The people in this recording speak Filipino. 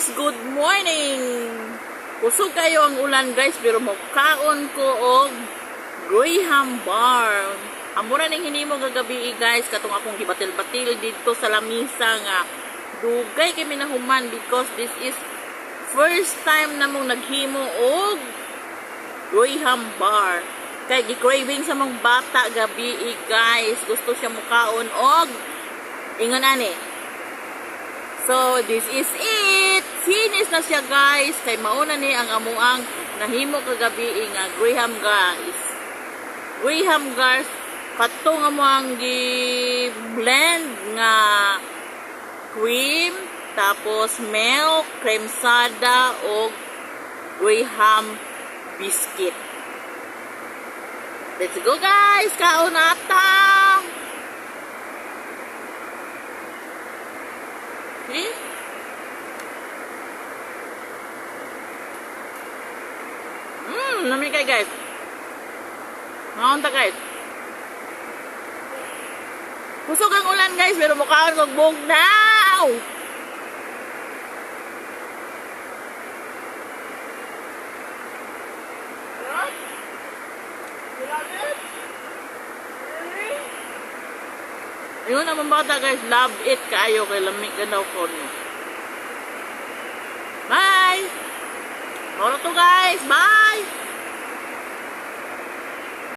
guys, good morning. Kusog kayo ang ulan guys, pero mukhaon ko og Graham bar. Amura ning hinimo gagabi guys, katong akong gibatil-batil dito sa lamisa nga dugay kay minahuman because this is first time na mong naghimo og Graham bar. Kay gi-craving sa mong bata gabi guys, gusto siya mukhaon og ingon ani. So, this is it. Finish na siya, guys. Kay mauna ni ang amuang nahimo kagabi nga Graham guys. Graham guys, katong amuang gi-blend nga cream, tapos milk, cream soda, o Graham biscuit. Let's go, guys. Kaon ata. Okay? Namin kayo guys. Ngaon ta guys. Kusog ang ulan guys, pero mukhaan kong bugnaw. Yun naman bata guys, love it kayo kay lamig ka daw ko nyo. Bye! Moro to guys, bye!